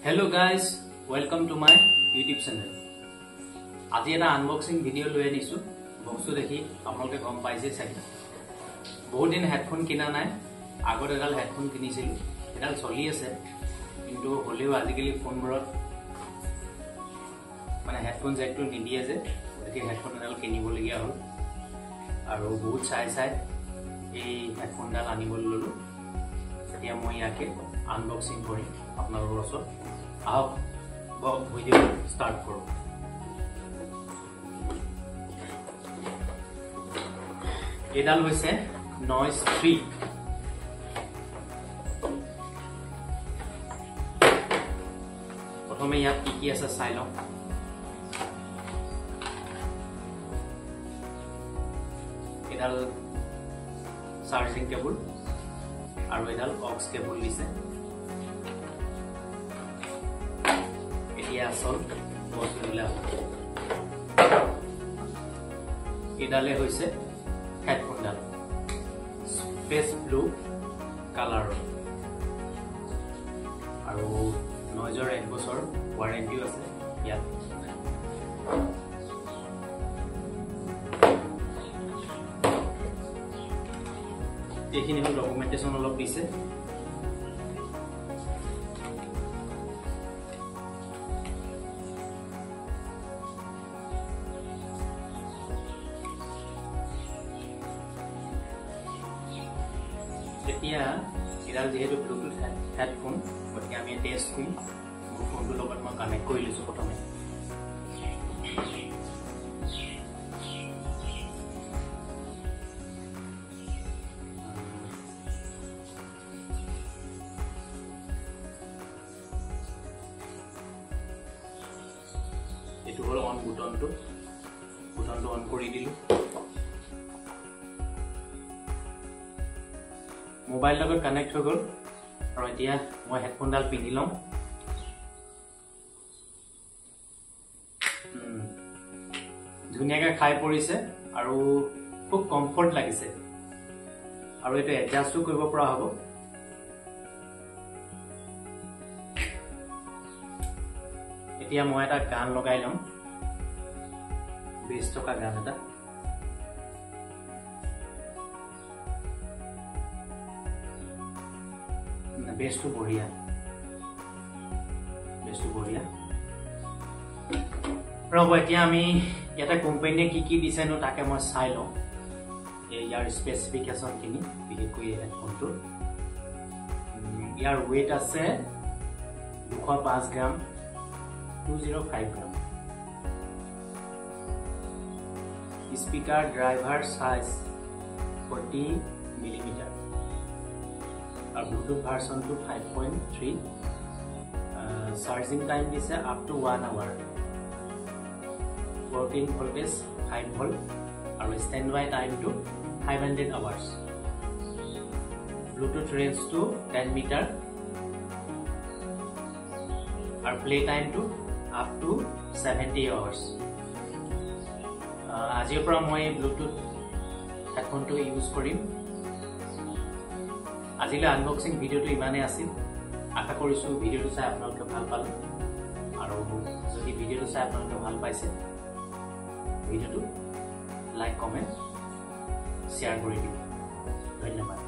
Hello guys, welcome to my YouTube channel. আজি এটা unboxing video লৈ আনিছো বস্তু দেখি আপোনালোকে গম পাইছে চাগে বহুত দিন হেডফোন কিনা নাই আগত এডাল হেডফোন কিনিছিল এডাল চলি আছে কিন্তু হলেও আজিকালি ফোনবোৰত মানে হেডফোন জ্যাকটো নিদিয়ে যে গতিকে হেডফোন এডাল কিনিবলগীয়া হ'ল আৰু বহুত চাই এই হেডফোনডাল আনিবলৈ ললো এতিয়া মই ইয়াকে আনবক্সিং কৰিম আপোনালোকৰ ওচৰত আহক ভিডিও স্টার্ট করো এডাল হইছে নয়েজ ফ্রি প্রথমে ইয়াত কি আছে চাই লও এডাল চার্জিং কেবল আর এডাল অক্স কেবল দিছে আসল বস্তুগুলা এডালে হইছে হেডফোনডাল স্পেস ব্লু কালার আৰু নয়েজৰ 1 বছৰ ওয়ারেন্টিও আছে ইয়াত এইখিনি হল ডকুমেন্টেশন অলপ দিছে এতিয়া এডাল যেহেতু ব্লুটুথ হেডফোন গতিকে আমি টেষ্ট কৰিম ফোনটোৰ লগত মই কানেক্ট কৰি লৈছো প্ৰথমে এইটো হ'ল অন বুটনটো অন কৰি দিলো মোবাইল লগত কানেক্ট হৈ গল আৰু এতিয়া মই হেডফোনডাল পিন্ধি লম ধুনিয়াকৈ খাই পৰিছে আৰু খুব কমফৰ্ট লাগিছে আৰু এটা এডজাস্টও কৰিব পৰা হ'ব এতিয়া মই এটা গান লগাই লম বেছ থকা গান এটা বেস্টু বঢ়িয়া ৰব এতিয়া আমি ইয়াতে কোম্পানীয়ে কি দিছে নো তাকে মই চাই লওঁ ইয়াৰ স্পেসিফিকেশন কিনি বিশেষকৈ হেডফোনটো ইয়াৰ ওয়েট আছে 205 gram 205 gram speaker driver size 40 millimetre और ब्लूटूथ वर्जन तो 5.3 चार्जिंग टाइम दिसे up to 1 hour working voltage 5 volt और standby time to 500 hours Bluetooth range to 10 metre और play time to up to 70 hours आजिर पर मैं Bluetooth headphone तो use करिम আজিলে আনবক্সিং ভিডিওটো ইমানে আছিল আশা কৰিছো ভিডিওটো চাই আপোনালোকে ভাল পালে আৰু যদি ভিডিওটো চাই আপোনালোকে ভাল পাইছে ভিডিওটো লাইক কমেন্ট শেয়াৰ কৰি দিয়ক ধন্যবাদ